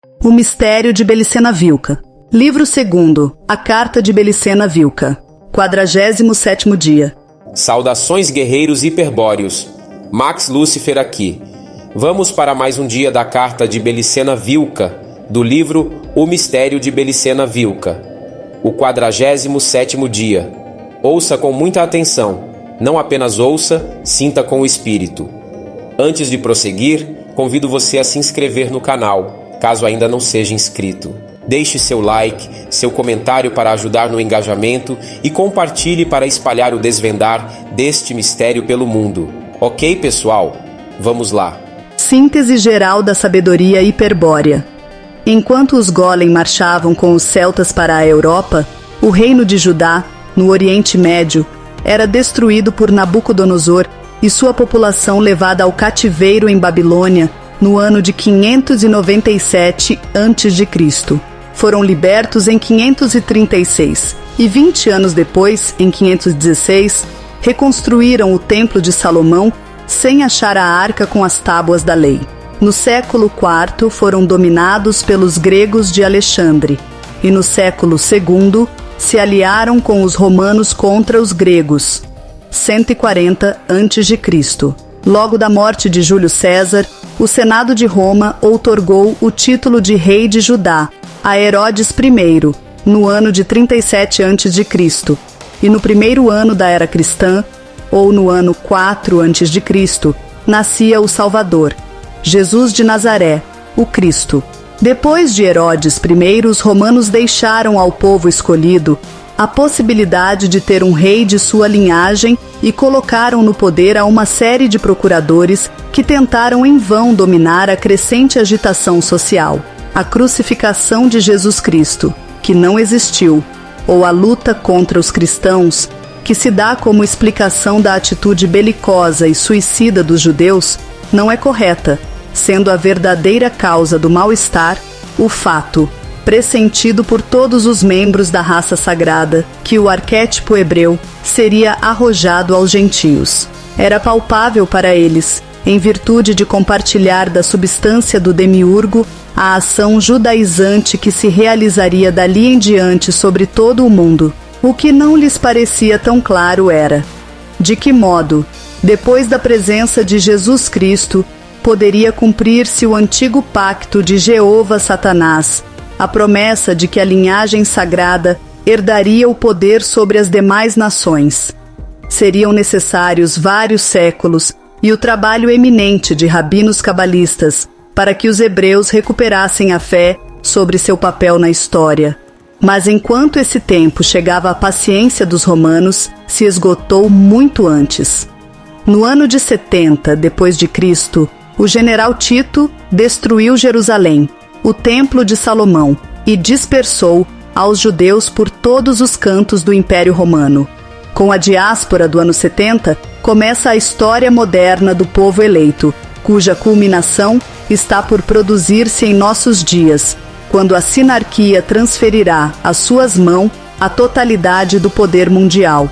O mistério de Belicena Vilca. Livro 2, A Carta de Belicena Vilca. 47º dia. Saudações, guerreiros hiperbóreos. Max Lúcifer aqui. Vamos para mais um dia da Carta de Belicena Vilca, do livro O Mistério de Belicena Vilca. O 47º dia. Ouça com muita atenção. Não apenas ouça, sinta com o espírito. Antes de prosseguir, convido você a se inscrever no canal, caso ainda não seja inscrito. Deixe seu like, seu comentário para ajudar no engajamento e compartilhe para espalhar o desvendar deste mistério pelo mundo. Ok, pessoal? Vamos lá. Síntese geral da sabedoria hiperbórea. Enquanto os Golem marchavam com os celtas para a Europa, o reino de Judá, no Oriente Médio, era destruído por Nabucodonosor e sua população levada ao cativeiro em Babilônia no ano de 597 a.C. Foram libertos em 536 e 20 anos depois, em 516, reconstruíram o Templo de Salomão sem achar a arca com as tábuas da lei. No século IV foram dominados pelos gregos de Alexandre e no século II se aliaram com os romanos contra os gregos. 140 a.C. Logo da morte de Júlio César, o Senado de Roma outorgou o título de rei de Judá a Herodes I, no ano de 37 a.C., e no primeiro ano da era cristã, ou no ano 4 a.C., nascia o Salvador, Jesus de Nazaré, o Cristo. Depois de Herodes I, os romanos deixaram ao povo escolhido a possibilidade de ter um rei de sua linhagem e colocaram no poder a uma série de procuradores que tentaram em vão dominar a crescente agitação social. A crucificação de Jesus Cristo, que não existiu, ou a luta contra os cristãos, que se dá como explicação da atitude belicosa e suicida dos judeus, não é correta, sendo a verdadeira causa do mal-estar o fato, pressentido por todos os membros da raça sagrada, que o arquétipo hebreu seria arrojado aos gentios. Era palpável para eles, em virtude de compartilhar da substância do demiurgo, a ação judaizante que se realizaria dali em diante sobre todo o mundo. O que não lhes parecia tão claro era de que modo, depois da presença de Jesus Cristo, poderia cumprir-se o antigo pacto de Jeová-Satanás, a promessa de que a linhagem sagrada herdaria o poder sobre as demais nações. Seriam necessários vários séculos e o trabalho eminente de rabinos cabalistas para que os hebreus recuperassem a fé sobre seu papel na história. Mas enquanto esse tempo chegava à paciência dos romanos, se esgotou muito antes. No ano de 70 depois de Cristo, o general Tito destruiu Jerusalém, o Templo de Salomão, e dispersou aos judeus por todos os cantos do Império Romano. Com a diáspora do ano 70, começa a história moderna do povo eleito, cuja culminação está por produzir-se em nossos dias, quando a sinarquia transferirá às suas mãos a totalidade do poder mundial.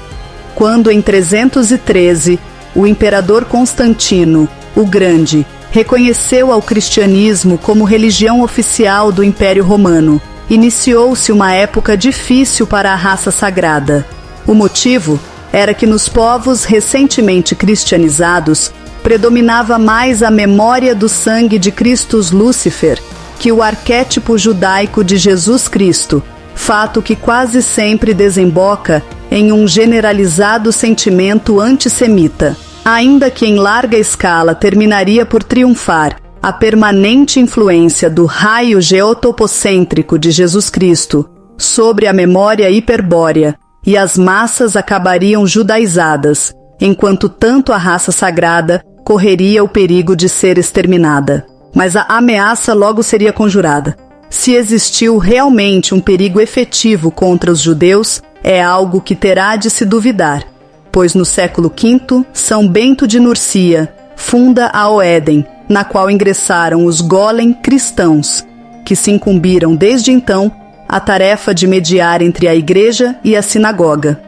Quando, em 313, o imperador Constantino, o Grande, reconheceu ao cristianismo como religião oficial do Império Romano, iniciou-se uma época difícil para a raça sagrada. O motivo era que nos povos recentemente cristianizados predominava mais a memória do sangue de Christus Lúcifer que o arquétipo judaico de Jesus Cristo, fato que quase sempre desemboca em um generalizado sentimento antissemita. Ainda que em larga escala terminaria por triunfar a permanente influência do raio geotopocêntrico de Jesus Cristo sobre a memória hiperbórea, e as massas acabariam judaizadas, enquanto tanto a raça sagrada correria o perigo de ser exterminada. Mas a ameaça logo seria conjurada. Se existiu realmente um perigo efetivo contra os judeus, é algo que terá de se duvidar, pois no século V, São Bento de Nursia funda a Oedem, na qual ingressaram os Golem cristãos, que se incumbiram desde então a tarefa de mediar entre a igreja e a sinagoga.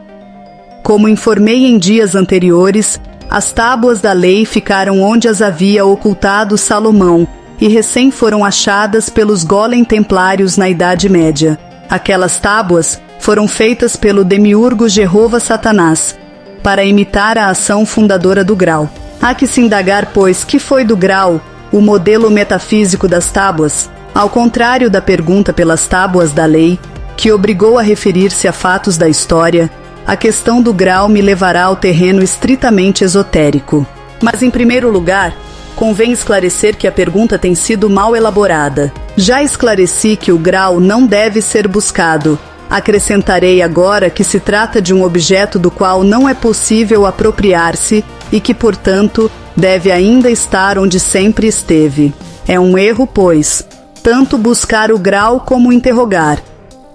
Como informei em dias anteriores, as tábuas da lei ficaram onde as havia ocultado Salomão, e recém foram achadas pelos Golem Templários na Idade Média. Aquelas tábuas foram feitas pelo demiurgo Jeová Satanás, para imitar a ação fundadora do grau. Há que se indagar, pois, que foi do grau o modelo metafísico das tábuas, ao contrário da pergunta pelas tábuas da lei, que obrigou a referir-se a fatos da história. A questão do grau me levará ao terreno estritamente esotérico. Mas, em primeiro lugar, convém esclarecer que a pergunta tem sido mal elaborada. Já esclareci que o grau não deve ser buscado. Acrescentarei agora que se trata de um objeto do qual não é possível apropriar-se e que, portanto, deve ainda estar onde sempre esteve. É um erro, pois, tanto buscar o grau como interrogar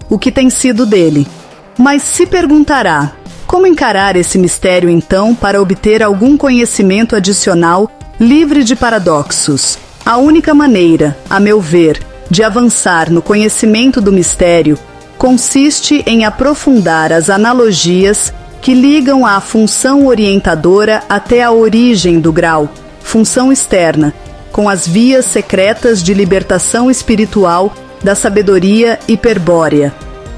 o que tem sido dele. Mas se perguntará, como encarar esse mistério então para obter algum conhecimento adicional livre de paradoxos? A única maneira, a meu ver, de avançar no conhecimento do mistério consiste em aprofundar as analogias que ligam a função orientadora até a origem do grau, função externa, com as vias secretas de libertação espiritual da sabedoria hiperbórea,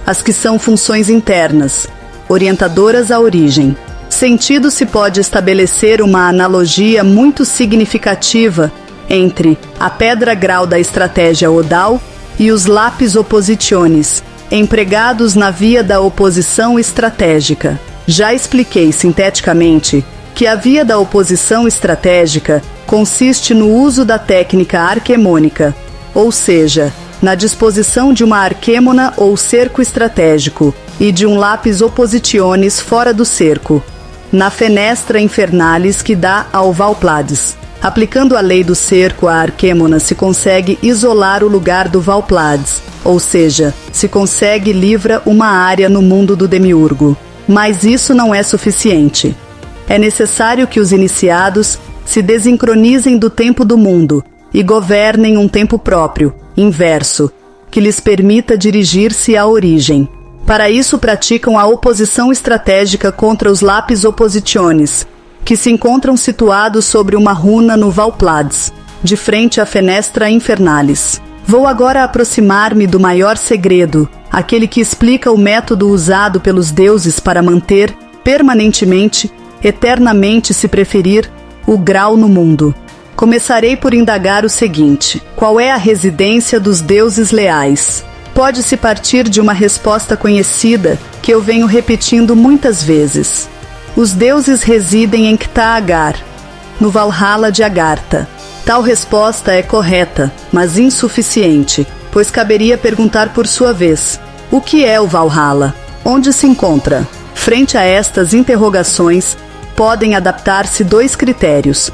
as que são funções internas, orientadoras à origem. Sentido se pode estabelecer uma analogia muito significativa entre a pedra grau da estratégia odal e os lapis oppositiones, empregados na via da oposição estratégica. Já expliquei sinteticamente que a via da oposição estratégica consiste no uso da técnica arquemônica, ou seja, na disposição de uma arquêmona ou cerco estratégico e de um lápis oppositiones fora do cerco, na fenestra infernalis que dá ao Valplades. Aplicando a lei do cerco à arquêmona se consegue isolar o lugar do Valplades, ou seja, se consegue livra uma área no mundo do demiurgo. Mas isso não é suficiente. É necessário que os iniciados se desincronizem do tempo do mundo e governem um tempo próprio, inverso, que lhes permita dirigir-se à origem. Para isso praticam a oposição estratégica contra os lápis oppositiones, que se encontram situados sobre uma runa no Valplades, de frente à fenestra infernalis. Vou agora aproximar-me do maior segredo, aquele que explica o método usado pelos deuses para manter, permanentemente, eternamente se preferir, o grau no mundo. Começarei por indagar o seguinte: qual é a residência dos deuses leais? Pode-se partir de uma resposta conhecida que eu venho repetindo muitas vezes. Os deuses residem em Ktaagar, no Valhalla de Agartha. Tal resposta é correta, mas insuficiente, pois caberia perguntar por sua vez: o que é o Valhalla? Onde se encontra? Frente a estas interrogações, podem adaptar-se dois critérios.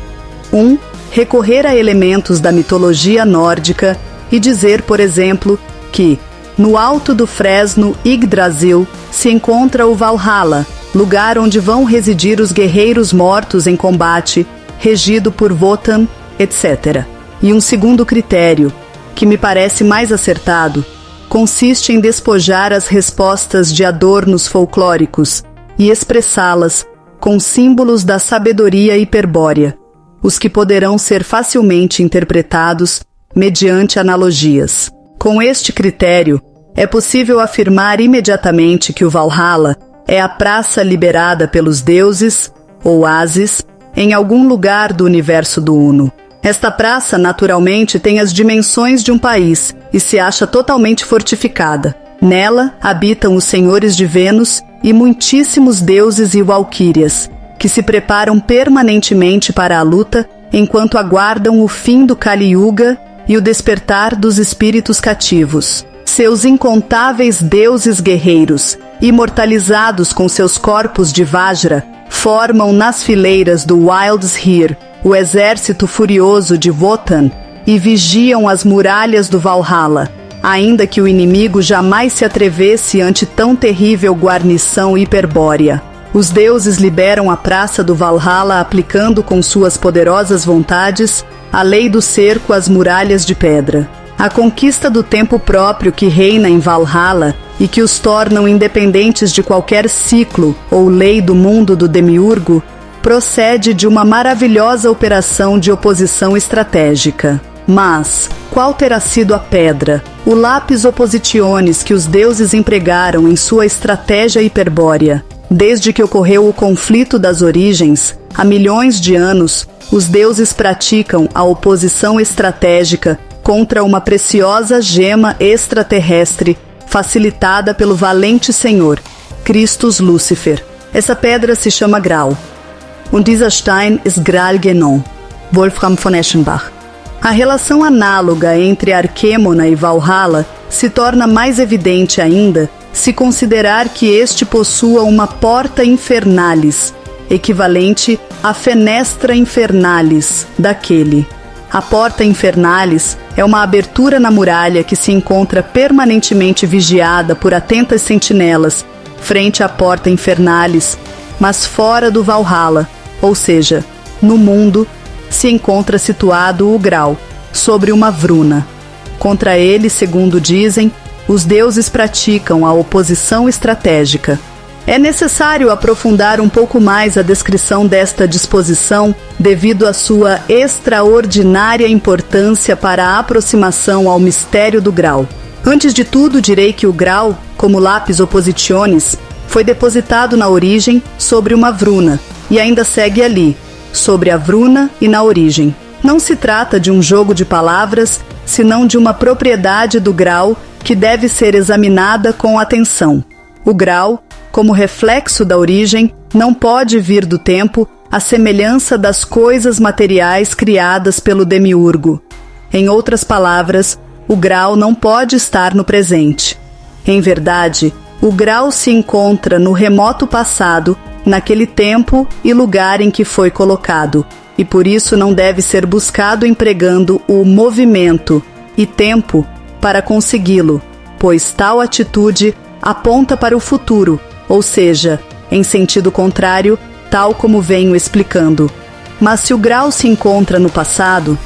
1. Recorrer a elementos da mitologia nórdica e dizer, por exemplo, que, no alto do fresno Yggdrasil, se encontra o Valhalla, lugar onde vão residir os guerreiros mortos em combate, regido por Wotan, etc. E um segundo critério, que me parece mais acertado, consiste em despojar as respostas de adornos folclóricos e expressá-las com símbolos da sabedoria hiperbórea, os que poderão ser facilmente interpretados mediante analogias. Com este critério, é possível afirmar imediatamente que o Valhalla é a praça liberada pelos deuses, ou Ases, em algum lugar do universo do Uno. Esta praça, naturalmente, tem as dimensões de um país e se acha totalmente fortificada. Nela habitam os senhores de Vênus e muitíssimos deuses e valquírias, que se preparam permanentemente para a luta enquanto aguardam o fim do Kali Yuga e o despertar dos espíritos cativos. Seus incontáveis deuses guerreiros, imortalizados com seus corpos de Vajra, formam nas fileiras do Wildshir o exército furioso de Wotan e vigiam as muralhas do Valhalla, ainda que o inimigo jamais se atrevesse ante tão terrível guarnição hiperbórea. Os deuses liberam a praça do Valhalla aplicando com suas poderosas vontades a lei do cerco às muralhas de pedra. A conquista do tempo próprio que reina em Valhalla e que os tornam independentes de qualquer ciclo ou lei do mundo do demiurgo procede de uma maravilhosa operação de oposição estratégica. Mas qual terá sido a pedra, o lápis oppositiones que os deuses empregaram em sua estratégia hiperbórea? Desde que ocorreu o conflito das origens, há milhões de anos, os deuses praticam a oposição estratégica contra uma preciosa gema extraterrestre facilitada pelo valente Senhor, Christus Lúcifer. Essa pedra se chama Graal. Und dieser Stein ist Graal genannt. Wolfram von Eschenbach. A relação análoga entre Arquêmona e Valhalla se torna mais evidente ainda se considerar que este possua uma porta infernalis, equivalente à fenestra infernalis daquele. A porta infernalis é uma abertura na muralha que se encontra permanentemente vigiada por atentas sentinelas, frente à porta infernalis, mas fora do Valhalla, ou seja, no mundo, se encontra situado o Graal, sobre uma vruna. Contra ele, segundo dizem, os deuses praticam a oposição estratégica. É necessário aprofundar um pouco mais a descrição desta disposição devido à sua extraordinária importância para a aproximação ao mistério do Graal. Antes de tudo, direi que o Graal, como lápis oppositiones, foi depositado na origem sobre uma vruna e ainda segue ali, sobre a vruna e na origem. Não se trata de um jogo de palavras, senão de uma propriedade do Graal que deve ser examinada com atenção. O Graal, como reflexo da origem, não pode vir do tempo à semelhança das coisas materiais criadas pelo demiurgo. Em outras palavras, o Graal não pode estar no presente. Em verdade, o Graal se encontra no remoto passado, naquele tempo e lugar em que foi colocado, e por isso não deve ser buscado empregando o movimento e tempo para consegui-lo, pois tal atitude aponta para o futuro, ou seja, em sentido contrário, tal como venho explicando. Mas se o Graal se encontra no passado,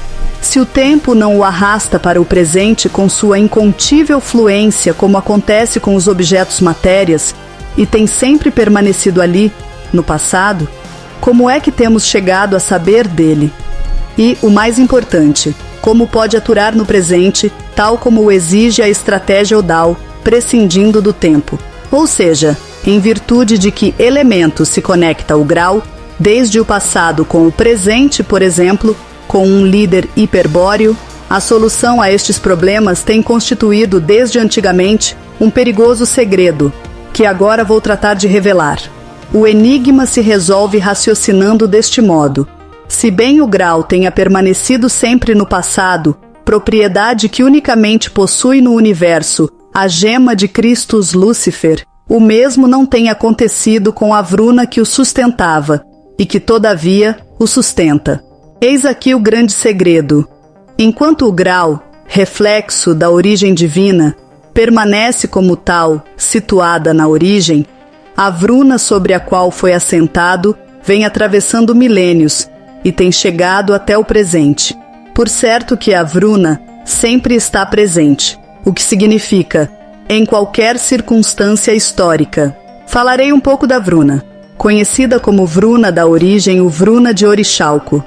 se o tempo não o arrasta para o presente com sua incontível fluência, como acontece com os objetos matérias, e tem sempre permanecido ali, no passado, como é que temos chegado a saber dele? E, o mais importante, como pode aturar no presente, tal como o exige a estratégia odal, prescindindo do tempo? Ou seja, em virtude de que elemento se conecta ao Graal, desde o passado com o presente, por exemplo, com um líder hiperbóreo, a solução a estes problemas tem constituído desde antigamente um perigoso segredo, que agora vou tratar de revelar. O enigma se resolve raciocinando deste modo. Se bem o Graal tenha permanecido sempre no passado, propriedade que unicamente possui no universo a gema de Christus Lúcifer, o mesmo não tem acontecido com a vruna que o sustentava, e que todavia o sustenta. Eis aqui o grande segredo. Enquanto o Graal, reflexo da origem divina, permanece como tal, situada na origem, a vruna sobre a qual foi assentado vem atravessando milênios e tem chegado até o presente. Por certo que a vruna sempre está presente, o que significa, em qualquer circunstância histórica. Falarei um pouco da vruna, conhecida como vruna da origem ou vruna de Orichalco.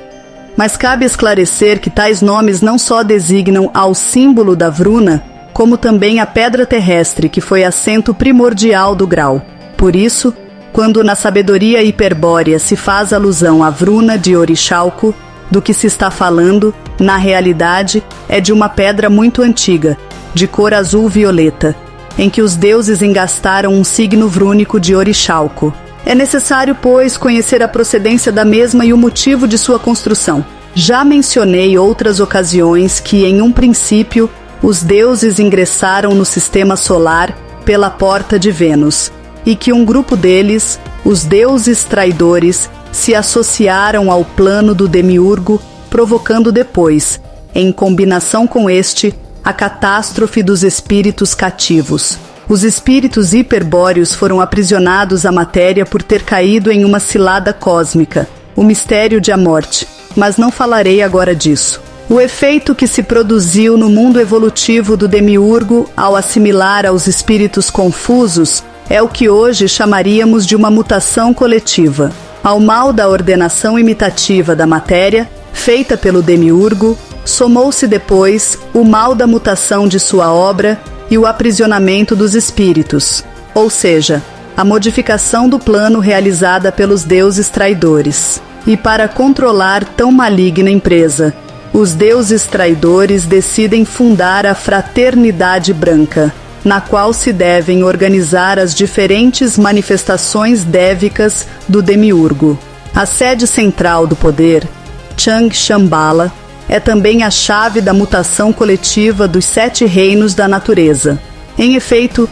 Mas cabe esclarecer que tais nomes não só designam ao símbolo da vruna, como também a pedra terrestre que foi assento primordial do Graal. Por isso, quando na sabedoria hiperbórea se faz alusão à vruna de Orichalco, do que se está falando, na realidade, é de uma pedra muito antiga, de cor azul-violeta, em que os deuses engastaram um signo vrúnico de Orichalco. É necessário, pois, conhecer a procedência da mesma e o motivo de sua construção. Já mencionei outras ocasiões que, em um princípio, os deuses ingressaram no sistema solar pela porta de Vênus, e que um grupo deles, os deuses traidores, se associaram ao plano do demiurgo, provocando depois, em combinação com este, a catástrofe dos espíritos cativos. Os espíritos hiperbóreos foram aprisionados à matéria por ter caído em uma cilada cósmica, o mistério de a morte, mas não falarei agora disso. O efeito que se produziu no mundo evolutivo do demiurgo ao assimilar aos espíritos confusos é o que hoje chamaríamos de uma mutação coletiva. Ao mal da ordenação imitativa da matéria, feita pelo demiurgo, Somou-se depois o mal da mutação de sua obra e o aprisionamento dos espíritos, ou seja, a modificação do plano realizada pelos deuses traidores. E para controlar tão maligna empresa, os deuses traidores decidem fundar a Fraternidade Branca, na qual se devem organizar as diferentes manifestações dévicas do Demiurgo. A sede central do poder, Chang Shambhala, é também a chave da mutação coletiva dos 7 reinos da natureza. Em efeito,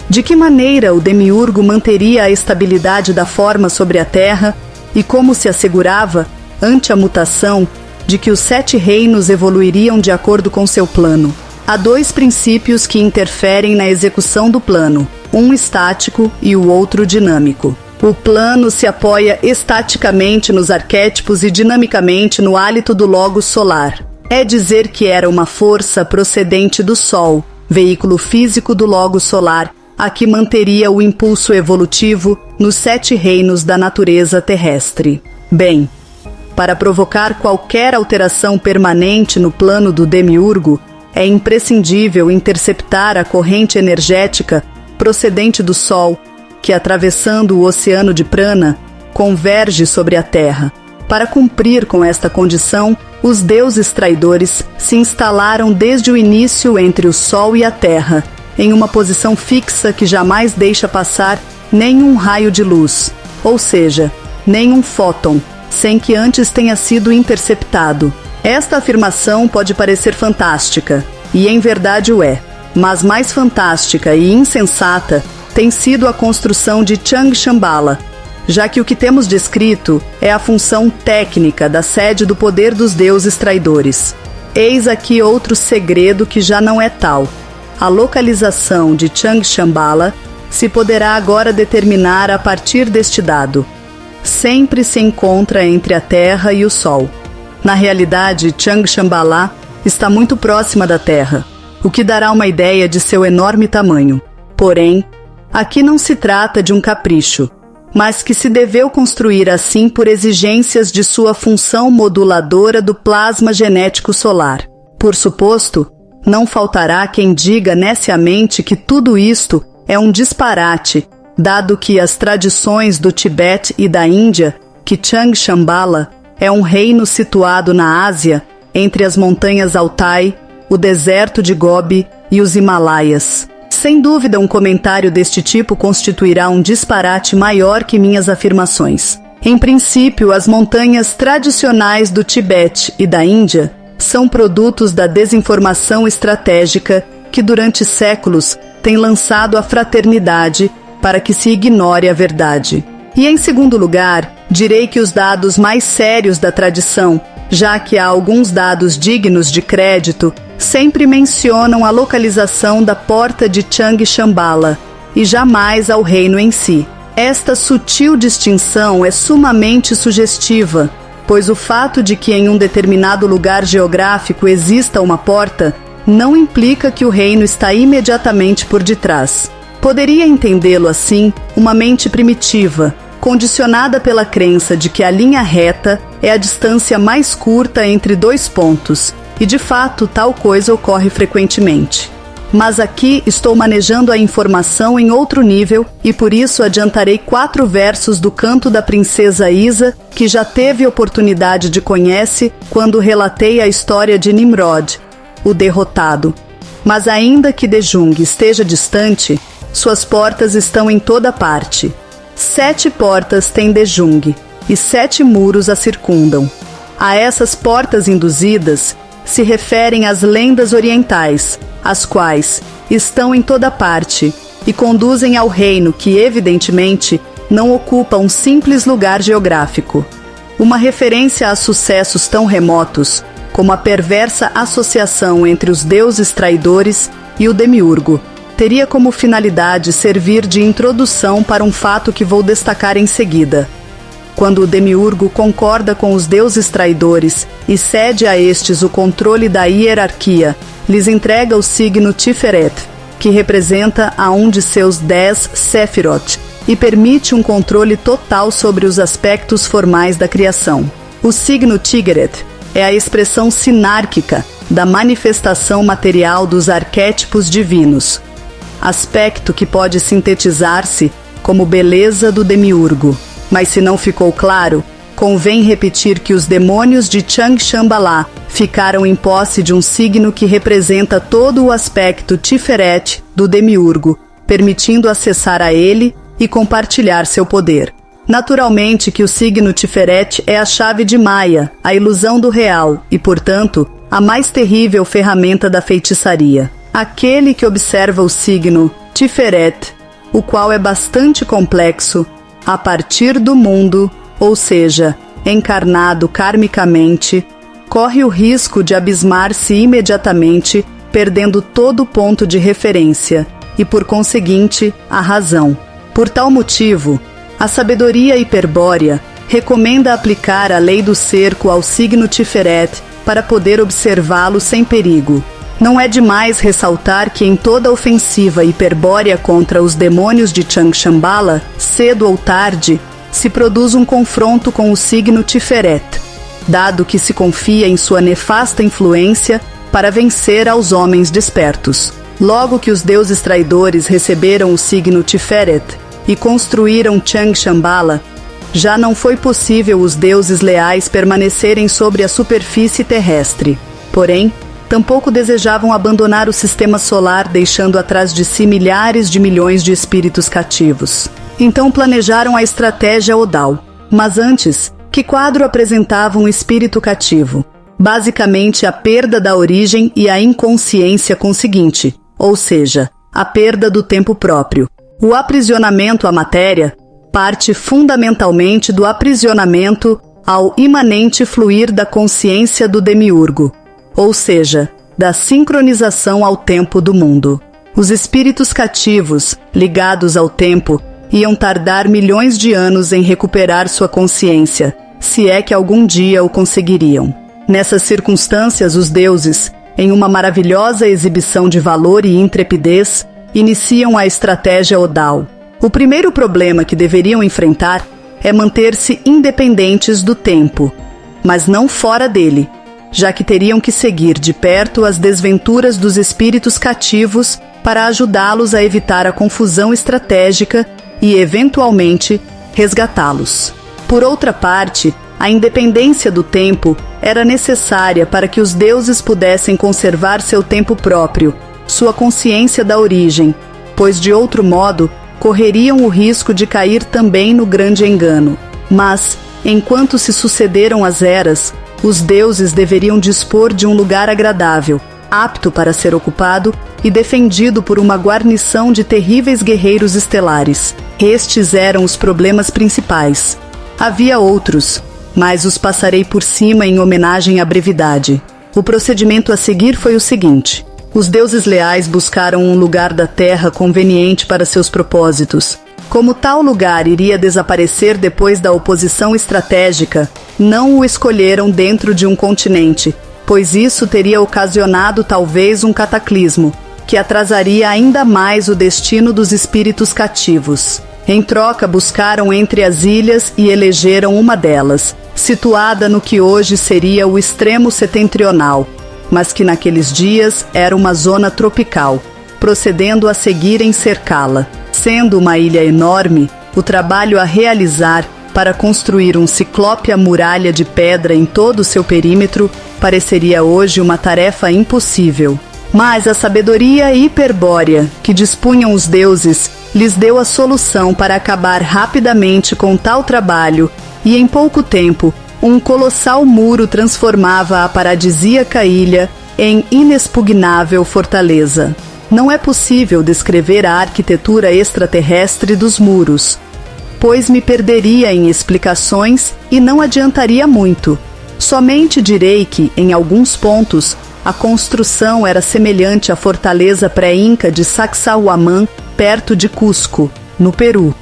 de que maneira o Demiurgo manteria a estabilidade da forma sobre a Terra e como se assegurava, ante a mutação, de que os 7 reinos evoluiriam de acordo com seu plano? Há 2 princípios que interferem na execução do plano, um estático e o outro dinâmico. O plano se apoia estaticamente nos arquétipos e dinamicamente no hálito do Logos solar. É dizer que era uma força procedente do Sol, veículo físico do Logos solar, a que manteria o impulso evolutivo nos 7 reinos da natureza terrestre. Bem, para provocar qualquer alteração permanente no plano do Demiurgo, é imprescindível interceptar a corrente energética procedente do Sol, que, atravessando o oceano de Prana, converge sobre a Terra. Para cumprir com esta condição, os deuses traidores se instalaram desde o início entre o Sol e a Terra, em uma posição fixa que jamais deixa passar nenhum raio de luz, ou seja, nenhum fóton, sem que antes tenha sido interceptado. Esta afirmação pode parecer fantástica, e em verdade o é, mas mais fantástica e insensata tem sido a construção de Chang Shambhala, já que o que temos descrito é a função técnica da sede do poder dos deuses traidores. Eis aqui outro segredo que já não é tal. A localização de Chang Shambhala se poderá agora determinar a partir deste dado. Sempre se encontra entre a Terra e o Sol. Na realidade, Chang Shambhala está muito próxima da Terra, o que dará uma ideia de seu enorme tamanho. Porém, aqui não se trata de um capricho, mas que se deveu construir assim por exigências de sua função moduladora do plasma genético solar. Por suposto, não faltará quem diga neciamente que tudo isto é um disparate, dado que as tradições do Tibete e da Índia, que Chang Shambhala é um reino situado na Ásia, entre as montanhas Altai, o deserto de Gobi e os Himalaias. Sem dúvida, um comentário deste tipo constituirá um disparate maior que minhas afirmações. Em princípio, as montanhas tradicionais do Tibete e da Índia são produtos da desinformação estratégica que durante séculos tem lançado a fraternidade para que se ignore a verdade. E em segundo lugar, direi que os dados mais sérios da tradição, já que há alguns dados dignos de crédito, sempre mencionam a localização da porta de Chang Shambhala e jamais ao reino em si. Esta sutil distinção é sumamente sugestiva, pois o fato de que em um determinado lugar geográfico exista uma porta não implica que o reino está imediatamente por detrás. Poderia entendê-lo assim uma mente primitiva, condicionada pela crença de que a linha reta é a distância mais curta entre 2 pontos, e de fato tal coisa ocorre frequentemente. Mas aqui estou manejando a informação em outro nível e por isso adiantarei 4 versos do canto da princesa Isa, que já teve oportunidade de conhecer quando relatei a história de Nimrod, o derrotado. Mas ainda que Dejung esteja distante, suas portas estão em toda parte. 7 portas tem Dejung e 7 muros a circundam. A essas portas induzidas se referem às lendas orientais, as quais estão em toda parte e conduzem ao reino que, evidentemente, não ocupa um simples lugar geográfico. Uma referência a sucessos tão remotos como a perversa associação entre os deuses traidores e o Demiurgo teria como finalidade servir de introdução para um fato que vou destacar em seguida. Quando o Demiurgo concorda com os deuses traidores e cede a estes o controle da hierarquia, lhes entrega o signo Tiferet, que representa a um de seus 10 Sefirot, e permite um controle total sobre os aspectos formais da criação. O signo Tigeret é a expressão sinárquica da manifestação material dos arquétipos divinos, aspecto que pode sintetizar-se como beleza do demiurgo. Mas se não ficou claro, convém repetir que os demônios de Chang Shambhala ficaram em posse de um signo que representa todo o aspecto Tiferet do demiurgo, permitindo acessar a ele e compartilhar seu poder. Naturalmente que o signo Tiferet é a chave de Maya, a ilusão do real e, portanto, a mais terrível ferramenta da feitiçaria. Aquele que observa o signo Tiferet, o qual é bastante complexo, a partir do mundo, ou seja, encarnado karmicamente, corre o risco de abismar-se imediatamente, perdendo todo o ponto de referência e, por conseguinte, a razão. Por tal motivo, a sabedoria hiperbórea recomenda aplicar a lei do cerco ao signo Tiferet para poder observá-lo sem perigo. Não é demais ressaltar que em toda ofensiva hiperbórea contra os demônios de Chang Shambhala, cedo ou tarde, se produz um confronto com o signo Tiferet, dado que se confia em sua nefasta influência para vencer aos homens despertos. Logo que os deuses traidores receberam o signo Tiferet e construíram Chang Shambhala, já não foi possível os deuses leais permanecerem sobre a superfície terrestre. Porém, tampouco desejavam abandonar o sistema solar, deixando atrás de si milhares de milhões de espíritos cativos. Então planejaram a estratégia Odal. Mas antes, que quadro apresentava um espírito cativo? Basicamente, a perda da origem e a inconsciência conseguinte, ou seja, a perda do tempo próprio. O aprisionamento à matéria parte fundamentalmente do aprisionamento ao imanente fluir da consciência do demiurgo, ou seja, da sincronização ao tempo do mundo. Os espíritos cativos, ligados ao tempo, iam tardar milhões de anos em recuperar sua consciência, se é que algum dia o conseguiriam. Nessas circunstâncias, os deuses, em uma maravilhosa exibição de valor e intrepidez, iniciam a estratégia Odal. O primeiro problema que deveriam enfrentar é manter-se independentes do tempo, mas não fora dele, já que teriam que seguir de perto as desventuras dos espíritos cativos para ajudá-los a evitar a confusão estratégica e, eventualmente, resgatá-los. Por outra parte, a independência do tempo era necessária para que os deuses pudessem conservar seu tempo próprio, sua consciência da origem, pois de outro modo correriam o risco de cair também no grande engano. Mas, enquanto se sucederam as eras, os deuses deveriam dispor de um lugar agradável, apto para ser ocupado e defendido por uma guarnição de terríveis guerreiros estelares. Estes eram os problemas principais. Havia outros, mas os passarei por cima em homenagem à brevidade. O procedimento a seguir foi o seguinte: os deuses leais buscaram um lugar da Terra conveniente para seus propósitos. Como tal lugar iria desaparecer depois da oposição estratégica, não o escolheram dentro de um continente, pois isso teria ocasionado talvez um cataclismo, que atrasaria ainda mais o destino dos espíritos cativos. Em troca, buscaram entre as ilhas e elegeram uma delas, situada no que hoje seria o extremo setentrional, mas que naqueles dias era uma zona tropical, procedendo a seguir em cercá-la. Sendo uma ilha enorme, o trabalho a realizar para construir um ciclópea muralha de pedra em todo o seu perímetro pareceria hoje uma tarefa impossível. Mas a sabedoria hiperbórea que dispunham os deuses lhes deu a solução para acabar rapidamente com tal trabalho, e em pouco tempo um colossal muro transformava a paradisíaca ilha em inexpugnável fortaleza. Não é possível descrever a arquitetura extraterrestre dos muros, pois me perderia em explicações e não adiantaria muito. Somente direi que, em alguns pontos, a construção era semelhante à fortaleza pré-inca de Sacsayhuamán, perto de Cusco, no Peru.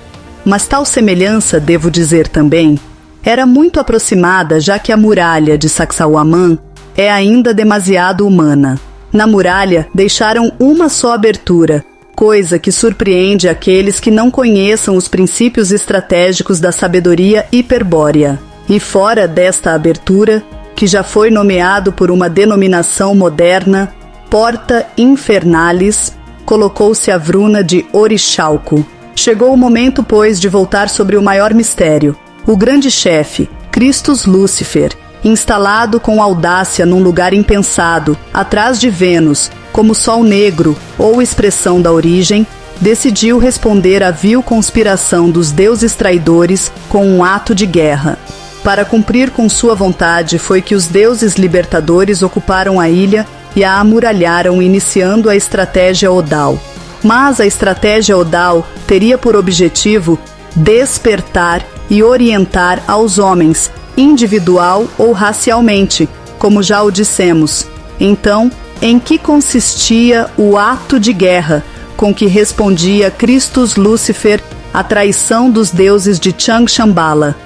Mas tal semelhança, devo dizer também, era muito aproximada, já que a muralha de Sacsayhuamán é ainda demasiado humana. Na muralha deixaram uma só abertura, coisa que surpreende aqueles que não conheçam os princípios estratégicos da sabedoria hiperbórea. E fora desta abertura, que já foi nomeado por uma denominação moderna, Porta Infernalis, colocou-se a Vruna de Orixalco. Chegou o momento, pois, de voltar sobre o maior mistério. O grande chefe, Christus Lúcifer, instalado com audácia num lugar impensado, atrás de Vênus, como sol negro ou expressão da origem, decidiu responder à vil conspiração dos deuses traidores com um ato de guerra. Para cumprir com sua vontade foi que os deuses libertadores ocuparam a ilha e a amuralharam, iniciando a estratégia Odal. Mas a estratégia Odal teria por objetivo despertar e orientar aos homens, individual ou racialmente, como já o dissemos. Então, em que consistia o ato de guerra com que respondia Christus Lúcifer à traição dos deuses de Chang Shambhala?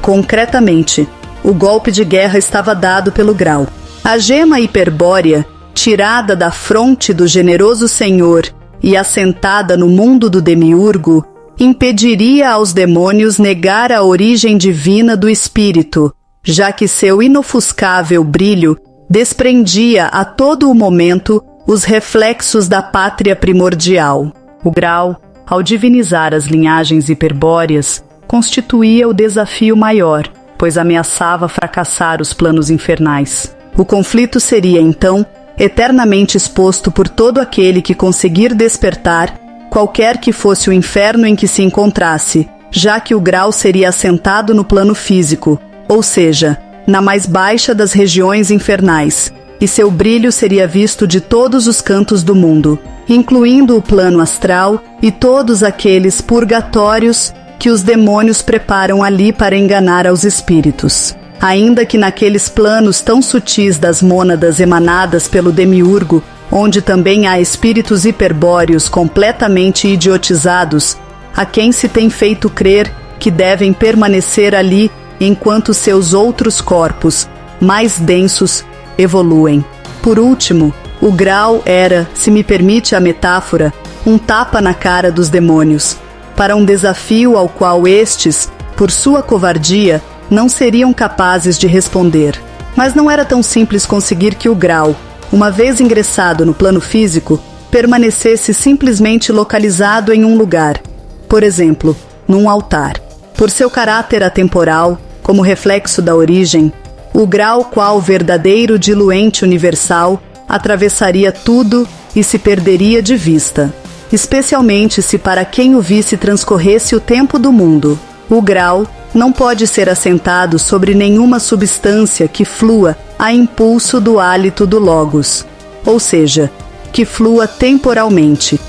Concretamente, o golpe de guerra estava dado pelo grau. A gema hiperbórea, tirada da fronte do generoso senhor e assentada no mundo do demiurgo, impediria aos demônios negar a origem divina do espírito, já que seu inofuscável brilho desprendia a todo o momento os reflexos da pátria primordial. O grau, ao divinizar as linhagens hiperbóreas, constituía o desafio maior, pois ameaçava fracassar os planos infernais. O conflito seria, então, eternamente exposto por todo aquele que conseguir despertar, qualquer que fosse o inferno em que se encontrasse, já que o grau seria assentado no plano físico, ou seja, na mais baixa das regiões infernais, e seu brilho seria visto de todos os cantos do mundo, incluindo o plano astral e todos aqueles purgatórios que os demônios preparam ali para enganar aos espíritos. Ainda que naqueles planos tão sutis das mônadas emanadas pelo demiurgo, onde também há espíritos hiperbóreos completamente idiotizados, a quem se tem feito crer que devem permanecer ali enquanto seus outros corpos, mais densos, evoluem. Por último, o grau era, se me permite a metáfora, um tapa na cara dos demônios, para um desafio ao qual estes, por sua covardia, não seriam capazes de responder. Mas não era tão simples conseguir que o grau, uma vez ingressado no plano físico, permanecesse simplesmente localizado em um lugar, por exemplo, num altar. Por seu caráter atemporal, como reflexo da origem, o grau qual verdadeiro diluente universal atravessaria tudo e se perderia de vista, especialmente se para quem o visse transcorresse o tempo do mundo. O grau não pode ser assentado sobre nenhuma substância que flua a impulso do hálito do Logos, ou seja, que flua temporalmente,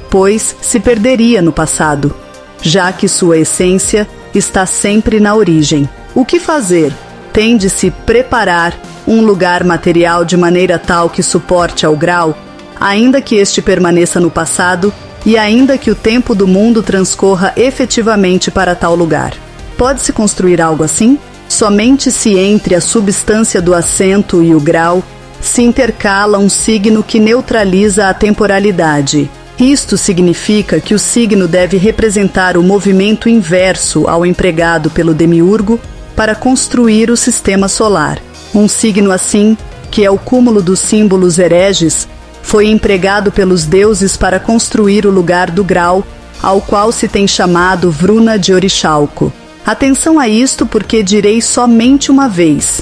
pois se perderia no passado, já que sua essência está sempre na origem. O que fazer? Tem de se preparar um lugar material de maneira tal que suporte ao grau, ainda que este permaneça no passado e ainda que o tempo do mundo transcorra efetivamente para tal lugar. Pode-se construir algo assim? Somente se entre a substância do assento e o grau se intercala um signo que neutraliza a temporalidade. Isto significa que o signo deve representar o movimento inverso ao empregado pelo demiurgo para construir o sistema solar. Um signo assim, que é o cúmulo dos símbolos hereges, foi empregado pelos deuses para construir o lugar do grau, ao qual se tem chamado Vruna de Orixalco. Atenção a isto, porque direi somente uma vez.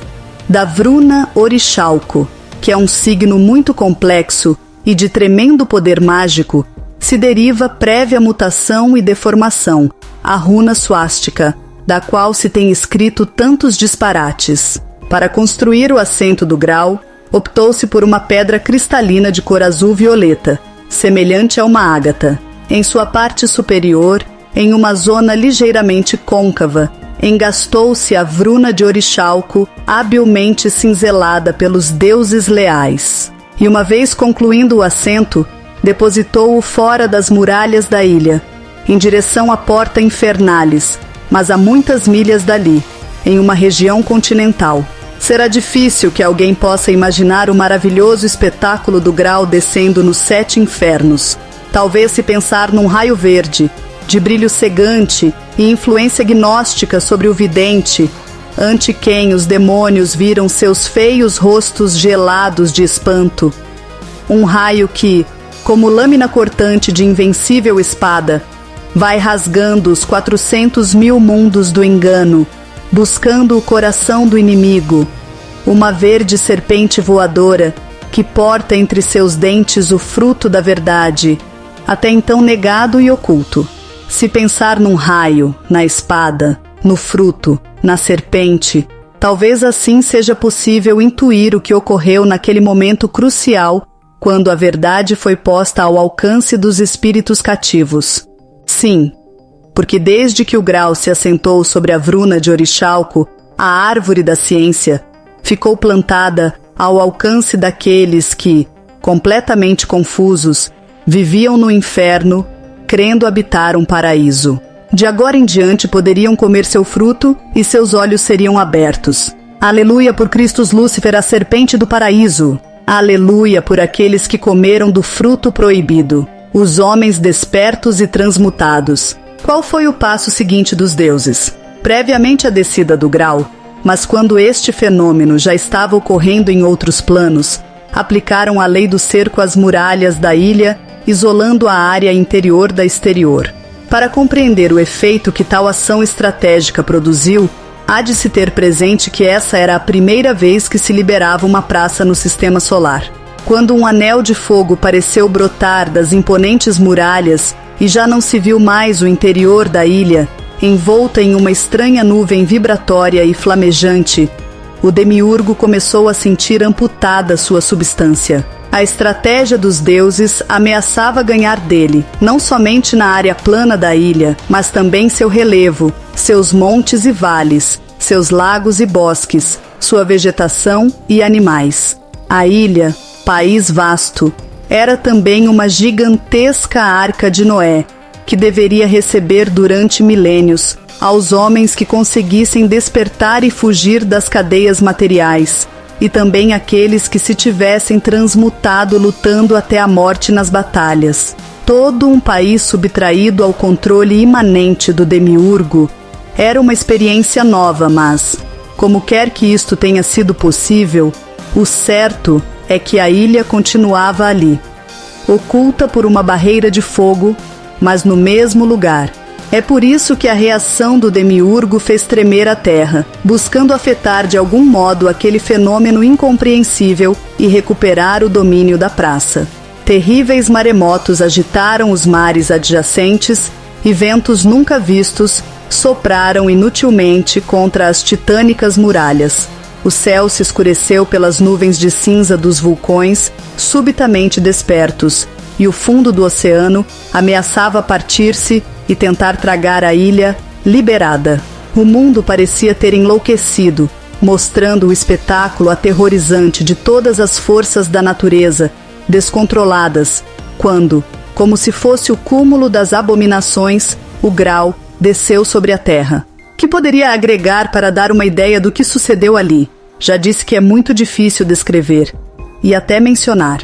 Da Vruna Orixalco, que é um signo muito complexo e de tremendo poder mágico, se deriva prévia mutação e deformação, a runa suástica, da qual se tem escrito tantos disparates. Para construir o assento do grau, optou-se por uma pedra cristalina de cor azul-violeta, semelhante a uma ágata. Em sua parte superior, em uma zona ligeiramente côncava, engastou-se a Vruna de Orixalco, habilmente cinzelada pelos deuses leais. E uma vez concluindo o assento, depositou-o fora das muralhas da ilha, em direção à Porta Infernalis, mas a muitas milhas dali, em uma região continental. Será difícil que alguém possa imaginar o maravilhoso espetáculo do grau descendo nos 7 infernos. Talvez se pensar num raio verde, de brilho cegante e influência gnóstica sobre o vidente, ante quem os demônios viram seus feios rostos gelados de espanto. Um raio que, como lâmina cortante de invencível espada, vai rasgando os 400.000 mundos do engano, buscando o coração do inimigo, uma verde serpente voadora que porta entre seus dentes o fruto da verdade, até então negado e oculto. Se pensar num raio, na espada, no fruto, na serpente, talvez assim seja possível intuir o que ocorreu naquele momento crucial quando a verdade foi posta ao alcance dos espíritos cativos. Sim, porque desde que o grau se assentou sobre a vruna de Orixalco, a árvore da ciência ficou plantada ao alcance daqueles que, completamente confusos, viviam no inferno, crendo habitar um paraíso. De agora em diante poderiam comer seu fruto e seus olhos seriam abertos. Aleluia por Christus Lúcifer, a serpente do paraíso. Aleluia por aqueles que comeram do fruto proibido, os homens despertos e transmutados. Qual foi o passo seguinte dos deuses? Previamente à descida do grau, mas quando este fenômeno já estava ocorrendo em outros planos, aplicaram a lei do cerco às muralhas da ilha, isolando a área interior da exterior. Para compreender o efeito que tal ação estratégica produziu, há de se ter presente que essa era a primeira vez que se liberava uma praça no sistema solar. Quando um anel de fogo pareceu brotar das imponentes muralhas e já não se viu mais o interior da ilha, envolta em uma estranha nuvem vibratória e flamejante, o demiurgo começou a sentir amputada sua substância. A estratégia dos deuses ameaçava ganhar dele, não somente na área plana da ilha, mas também seu relevo, seus montes e vales, seus lagos e bosques, sua vegetação e animais. A ilha, país vasto, era também uma gigantesca arca de Noé, que deveria receber durante milênios aos homens que conseguissem despertar e fugir das cadeias materiais, e também aqueles que se tivessem transmutado lutando até a morte nas batalhas. Todo um país subtraído ao controle imanente do demiurgo era uma experiência nova, mas, como quer que isto tenha sido possível, o certo é que a ilha continuava ali, oculta por uma barreira de fogo, mas no mesmo lugar. É por isso que a reação do demiurgo fez tremer a terra, buscando afetar de algum modo aquele fenômeno incompreensível e recuperar o domínio da praça. Terríveis maremotos agitaram os mares adjacentes e ventos nunca vistos sopraram inutilmente contra as titânicas muralhas. O céu se escureceu pelas nuvens de cinza dos vulcões, subitamente despertos, e o fundo do oceano ameaçava partir-se e tentar tragar a ilha liberada. O mundo parecia ter enlouquecido, mostrando o espetáculo aterrorizante de todas as forças da natureza, descontroladas, quando, como se fosse o cúmulo das abominações, o grau desceu sobre a terra. Que poderia agregar para dar uma ideia do que sucedeu ali? Já disse que é muito difícil descrever, e até mencionar.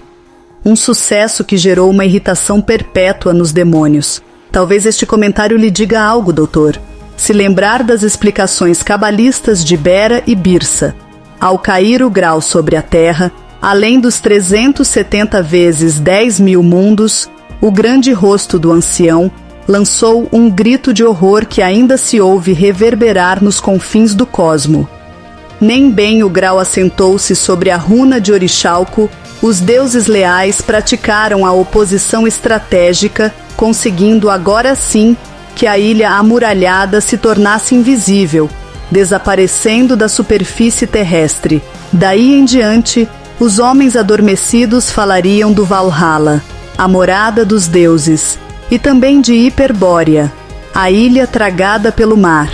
Um sucesso que gerou uma irritação perpétua nos demônios. Talvez este comentário lhe diga algo, doutor. Se lembrar das explicações cabalistas de Bera e Birsa, ao cair o grau sobre a terra, além dos 370 vezes 10.000 mundos, o grande rosto do ancião lançou um grito de horror que ainda se ouve reverberar nos confins do cosmo. Nem bem o grau assentou-se sobre a runa de Orixalco, os deuses leais praticaram a oposição estratégica, conseguindo agora sim que a ilha amuralhada se tornasse invisível, desaparecendo da superfície terrestre. Daí em diante, os homens adormecidos falariam do Valhalla, a morada dos deuses, e também de Hiperbórea, a ilha tragada pelo mar,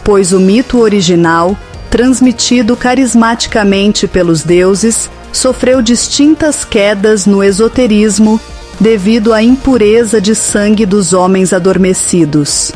pois o mito original, transmitido carismaticamente pelos deuses, sofreu distintas quedas no esoterismo devido à impureza de sangue dos homens adormecidos.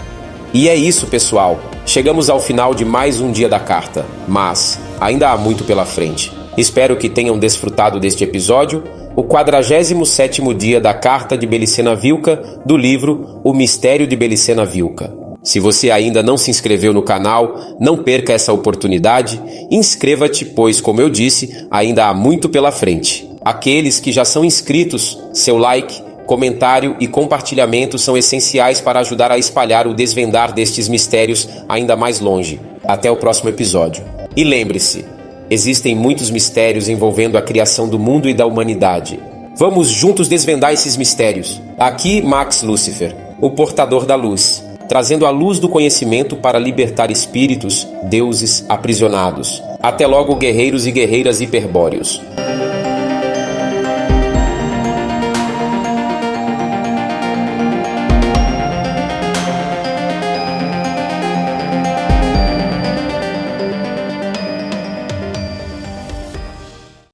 E é isso, pessoal. Chegamos ao final de mais um dia da carta, mas ainda há muito pela frente. Espero que tenham desfrutado deste episódio, o 47º dia da carta de Belicena Vilca, do livro O Mistério de Belicena Vilca. Se você ainda não se inscreveu no canal, não perca essa oportunidade. Inscreva-te, pois, como eu disse, ainda há muito pela frente. Aqueles que já são inscritos, seu like, comentário e compartilhamento são essenciais para ajudar a espalhar o desvendar destes mistérios ainda mais longe. Até o próximo episódio. E lembre-se, existem muitos mistérios envolvendo a criação do mundo e da humanidade. Vamos juntos desvendar esses mistérios. Aqui, Max Lucifer, o portador da luz, trazendo a luz do conhecimento para libertar espíritos, deuses aprisionados. Até logo, guerreiros e guerreiras hiperbóreos.